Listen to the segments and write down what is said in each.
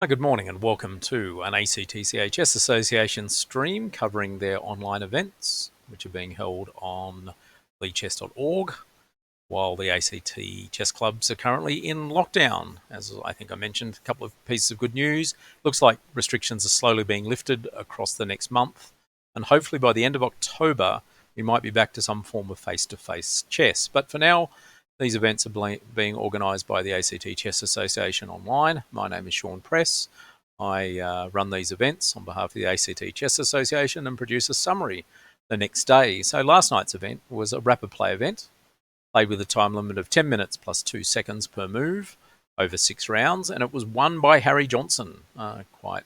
Good morning and welcome to an ACTCA Chess Association stream covering their online events, which are being held on leechess.org, while the ACT chess clubs are currently in lockdown. As I think I mentioned, a couple of pieces of good news. Looks like restrictions are slowly being lifted across the next month, and hopefully by the end of October, we might be back to some form of face-to-face chess. But for now, these events are being organised by the ACT Chess Association online. My name is Sean Press. I run these events on behalf of the ACT Chess Association and produce a summary the next day. So last night's event was a rapid play event, played with a time limit of 10 minutes plus 2 seconds per move over 6 rounds, and it was won by Harry Johnson quite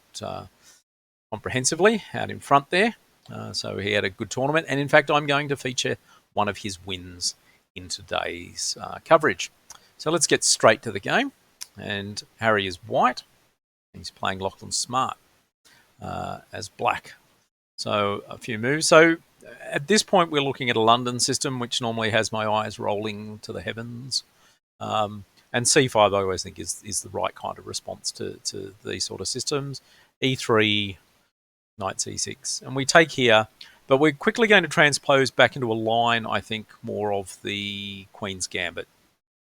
comprehensively out in front there. So he had a good tournament, and in fact I'm going to feature one of his wins in today's coverage. So let's get straight to the game. And Harry is white. He's playing Lachlan Smart as black. So a few moves. So at this point, we're looking at a London system, which normally has my eyes rolling to the heavens. And C5, I always think, is the right kind of response to these sort of systems. E3, knight c6. And we take here, but we're quickly going to transpose back into a line, I think, more of the Queen's Gambit.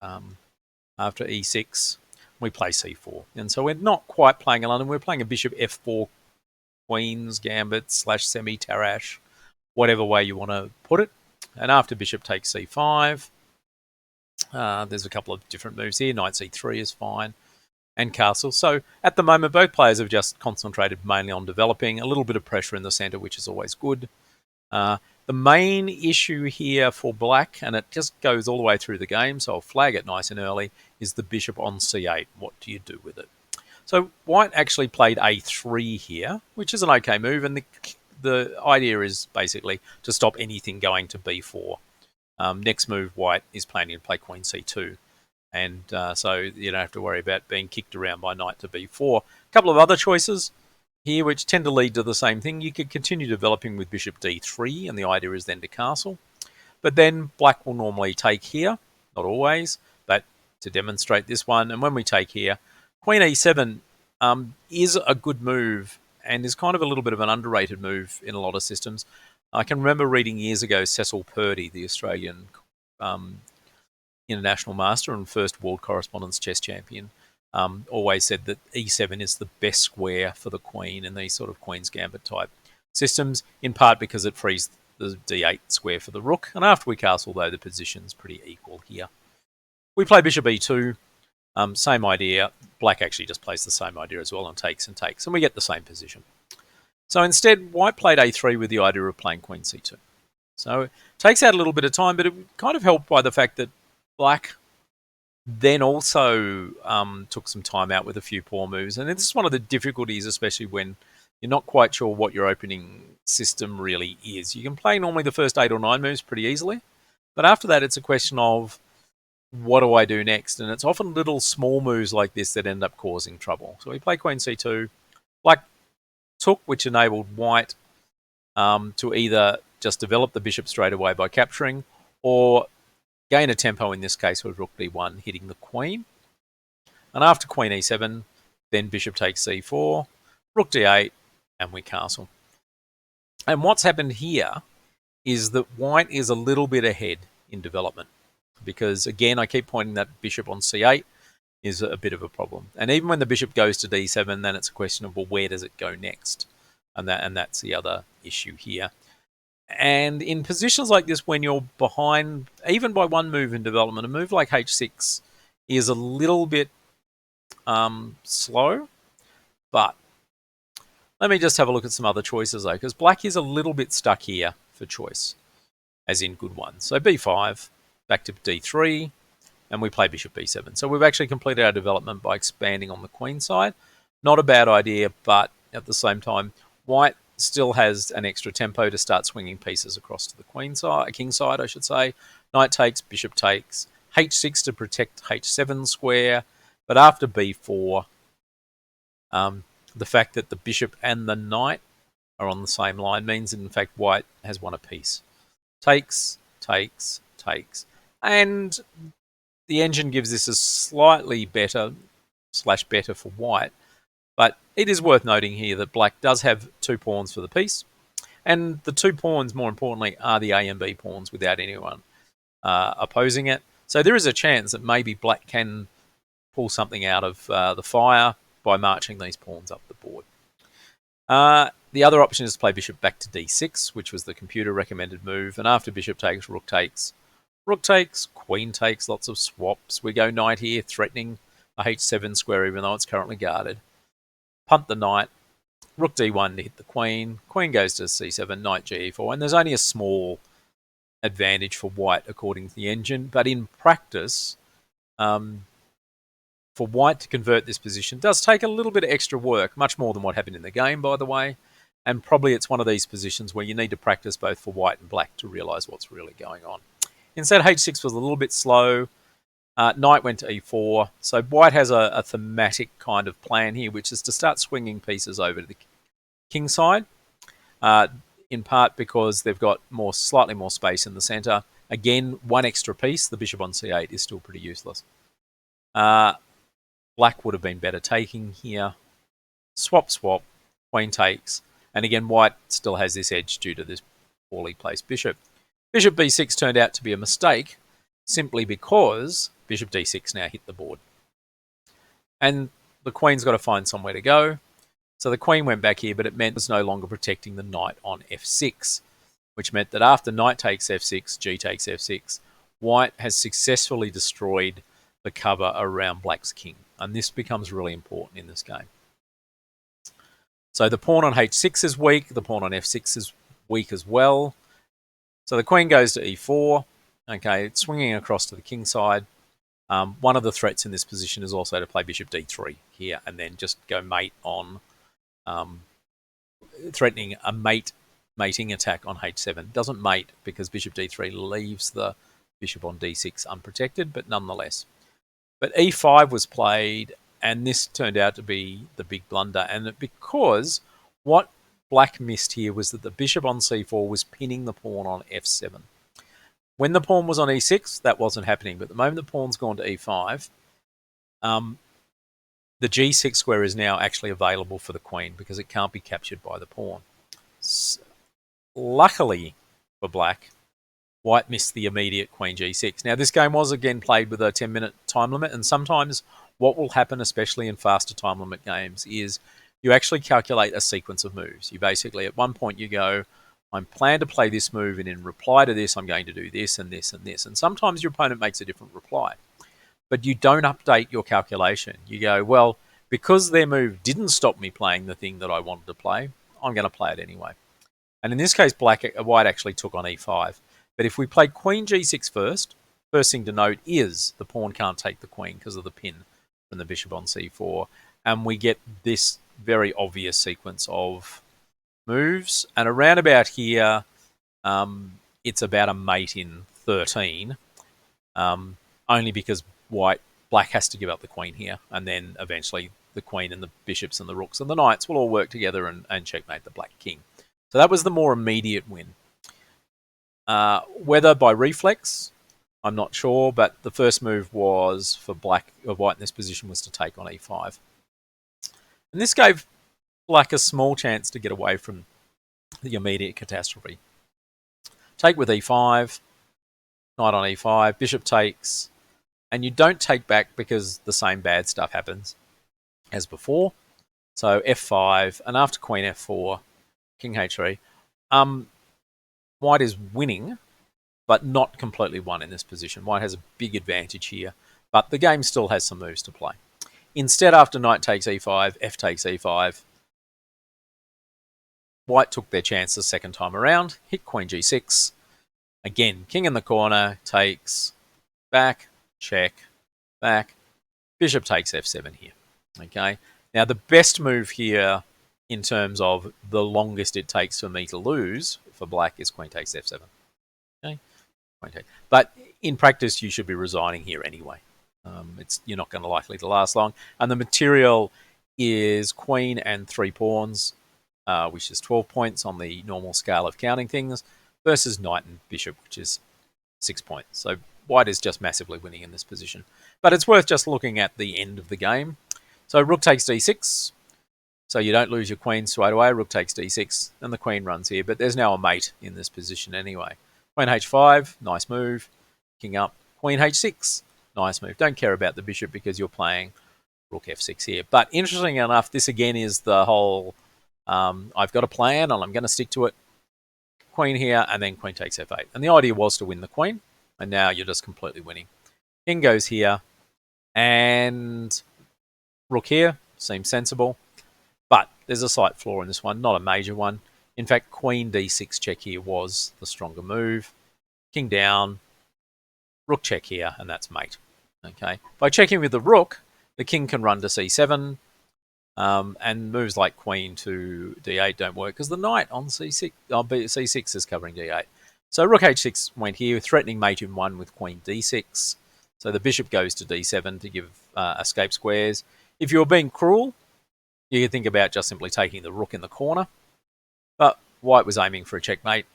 After e6, we play c4. And so we're not quite playing a London, we're playing a bishop f4 Queen's Gambit / semi-Tarrasch, whatever way you want to put it. And after bishop takes c5, there's a couple of different moves here. Knight c3 is fine, and castle. So at the moment, both players have just concentrated mainly on developing. A little bit of pressure in the center, which is always good. The main issue here for black, and it just goes all the way through the game, so I'll flag it nice and early, is the bishop on c8. What do you do with it? So white actually played a3 here, which is an okay move, and the idea is basically to stop anything going to b4. Next move, white is planning to play queen c2. And so you don't have to worry about being kicked around by knight to b4. A couple of other choices here which tend to lead to the same thing. You could continue developing with bishop d3, and the idea is then to castle. But then black will normally take here, not always, but to demonstrate this one. And when we take here, queen e7 is a good move and is kind of a little bit of an underrated move in a lot of systems. I can remember reading years ago Cecil Purdy, the Australian international master and first world correspondence chess champion, always said that e7 is the best square for the queen in these sort of Queen's Gambit type systems, in part because it frees the d8 square for the rook. And after we castle, though, the position's pretty equal here. We play bishop e2, same idea. Black actually just plays the same idea as well and takes, and we get the same position. So instead, white played a3 with the idea of playing queen c2. So it takes out a little bit of time, but it kind of helped by the fact that black then also took some time out with a few poor moves. And this is one of the difficulties, especially when you're not quite sure what your opening system really is. You can play normally the first 8 or 9 moves pretty easily, but after that it's a question of what do I do next? And it's often little small moves like this that end up causing trouble. So we play queen c2. Black took, which enabled white to either just develop the bishop straight away by capturing, or gain a tempo in this case with rook d1 hitting the queen. And after queen e7, then bishop takes c4, rook d8, and we castle. And what's happened here is that white is a little bit ahead in development, because again, I keep pointing that bishop on c8 is a bit of a problem. And even when the bishop goes to d7, then it's a question of, well, where does it go next? And that's the other issue here. And in positions like this, when you're behind, even by one move in development, a move like h6 is a little bit slow. But let me just have a look at some other choices, though, because black is a little bit stuck here for choice, as in good ones. So b5, back to d3, and we play bishop b7. So we've actually completed our development by expanding on the queen side. Not a bad idea, but at the same time, white still has an extra tempo to start swinging pieces across to the queen side, king side, I should say. Knight takes, bishop takes, h6 to protect h7 square. But after b4, the fact that the bishop and the knight are on the same line means that, in fact, white has won a piece. Takes, takes, takes. And the engine gives this a slightly better / better for white, But it is worth noting here that black does have 2 pawns for the piece, and the 2 pawns, more importantly, are the A and B pawns without anyone opposing it. So there is a chance that maybe black can pull something out of the fire by marching these pawns up the board. The other option is to play bishop back to d6, which was the computer recommended move. And after bishop takes, rook takes, queen takes, lots of swaps. We go knight here, threatening a h7 square, even though it's currently guarded. Punt the knight, rook d1 to hit the queen. Queen goes to c7, knight ge4. And there's only a small advantage for white, according to the engine. But in practice, for white to convert this position does take a little bit of extra work, much more than what happened in the game, by the way. And probably it's one of these positions where you need to practice both for white and black to realise what's really going on. Instead, h6 was a little bit slow. Knight went to e4. So white has a thematic kind of plan here, which is to start swinging pieces over to the king side, in part because they've got slightly more space in the centre. Again, one extra piece, the bishop on c8, is still pretty useless. Black would have been better taking here. Swap, queen takes. And again, white still has this edge due to this poorly placed bishop. Bishop b6 turned out to be a mistake simply because bishop d6 now hit the board. And the queen's got to find somewhere to go. So the queen went back here, but it meant it was no longer protecting the knight on f6, which meant that after knight takes f6, g takes f6, white has successfully destroyed the cover around black's king. And this becomes really important in this game. So the pawn on h6 is weak. The pawn on f6 is weak as well. So the queen goes to e4. Okay, it's swinging across to the king side. One of the threats in this position is also to play bishop d3 here and then just go mate on, threatening a mating attack on h7. Doesn't mate because bishop d3 leaves the bishop on d6 unprotected, but nonetheless. But e5 was played, and this turned out to be the big blunder. And because what black missed here was that the bishop on c4 was pinning the pawn on f7. When the pawn was on e6, that wasn't happening. But the moment the pawn's gone to e5, the g6 square is now actually available for the queen because it can't be captured by the pawn. Luckily for black, white missed the immediate queen g6. Now, this game was again played with a 10-minute time limit, and sometimes what will happen, especially in faster time limit games, is you actually calculate a sequence of moves. You basically, at one point, you go, I plan to play this move, and in reply to this, I'm going to do this and this and this. And sometimes your opponent makes a different reply. But you don't update your calculation. You go, well, because their move didn't stop me playing the thing that I wanted to play, I'm going to play it anyway. And in this case, white actually took on e5. But if we play queen g6 first thing to note is the pawn can't take the queen because of the pin from the bishop on c4. And we get this very obvious sequence of moves. And around about here, it's about a mate in 13, only because black has to give up the queen here. And then eventually the queen and the bishops and the rooks and the knights will all work together and checkmate the black king. So that was the more immediate win. Whether by reflex, I'm not sure, but the first move was for white in this position was to take on e5. And this gave black a small chance to get away from the immediate catastrophe. Take with e5, knight on e5, bishop takes, and you don't take back because the same bad stuff happens as before. So f5, and after queen f4, king h3. White is winning, but not completely won in this position. White has a big advantage here, but the game still has some moves to play. Instead, after knight takes e5, f takes e5, white took their chance the second time around, hit queen g6. Again, king in the corner, takes, back, check, back. Bishop takes f7 here. Okay. Now, the best move here in terms of the longest it takes for me to lose for black is queen takes f7. Okay, queen take. But in practice, you should be resigning here anyway. You're not going to likely to last long. And the material is queen and 3 pawns, which is 12 points on the normal scale of counting things, versus knight and bishop, which is 6 points. So white is just massively winning in this position. But it's worth just looking at the end of the game. So rook takes d6. So you don't lose your queen straight away. Rook takes d6, and the queen runs here. But there's now a mate in this position anyway. Queen h5, nice move. King up. Queen h6, nice move. Don't care about the bishop because you're playing rook f6 here. But interesting enough, this again is the whole I've got a plan and I'm going to stick to it. Queen here, and then queen takes f8. And the idea was to win the queen, and now you're just completely winning. King goes here, and rook here seems sensible. But there's a slight flaw in this one, not a major one. In fact, queen d6 check here was the stronger move. King down, rook check here, and that's mate. Okay. By checking with the rook, the king can run to c7, and moves like queen to d8 don't work because the knight on c6, c6 is covering d8. So rook h6 went here, threatening mate in 1 with queen d6. So the bishop goes to d7 to give escape squares. If you're being cruel, you can think about just simply taking the rook in the corner. But white was aiming for a checkmate.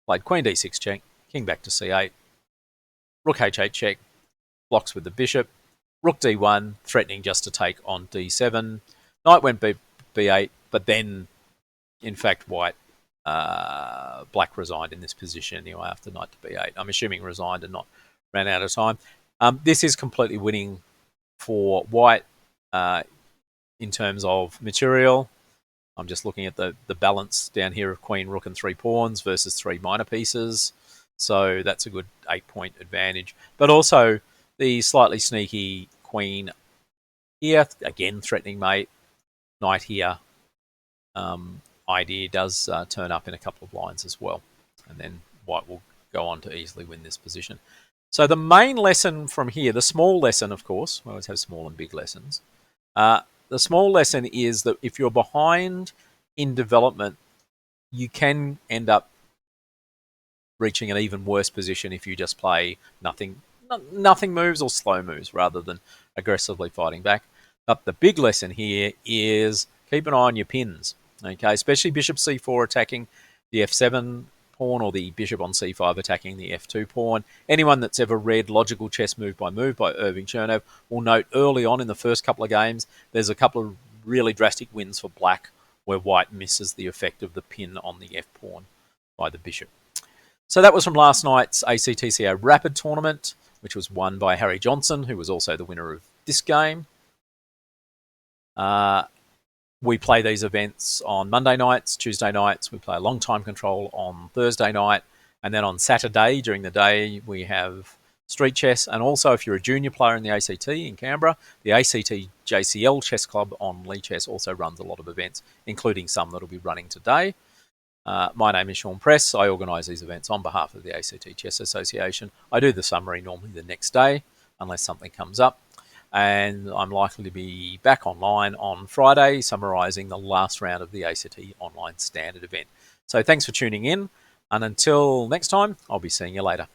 Played queen d6 check, king back to c8. Rook h8 check, blocks with the bishop. Rook d1, threatening just to take on d7. Knight went b8, but then, in fact, white, black resigned in this position anyway after knight to b8. I'm assuming resigned and not ran out of time. This is completely winning for white in terms of material. I'm just looking at the balance down here of queen, rook, and 3 pawns versus 3 minor pieces. So that's a good 8-point advantage. But also the slightly sneaky queen here, again threatening mate, knight here, idea does turn up in a couple of lines as well. And then white will go on to easily win this position. So the main lesson from here, the small lesson, of course, we always have small and big lessons. The small lesson is that if you're behind in development, you can end up reaching an even worse position if you just play nothing moves or slow moves rather than aggressively fighting back. But the big lesson here is keep an eye on your pins, okay? Especially bishop c4 attacking the f7 pawn or the bishop on c5 attacking the f2 pawn. Anyone that's ever read Logical Chess Move by Irving Chernev will note early on in the first couple of games, there's a couple of really drastic wins for black where white misses the effect of the pin on the f pawn by the bishop. So that was from last night's ACTCA Rapid Tournament, which was won by Harry Johnson, who was also the winner of this game. We play these events on Monday nights, Tuesday nights. We play a long time control on Thursday night. And then on Saturday, during the day, we have street chess. And also, if you're a junior player in the ACT in Canberra, the ACT JCL Chess Club on Lee Chess also runs a lot of events, including some that will be running today. My name is Sean Press. I organise these events on behalf of the ACT Chess Association. I do the summary normally the next day, unless something comes up. And I'm likely to be back online on Friday, summarising the last round of the ACT Online Standard event. So thanks for tuning in. And until next time, I'll be seeing you later.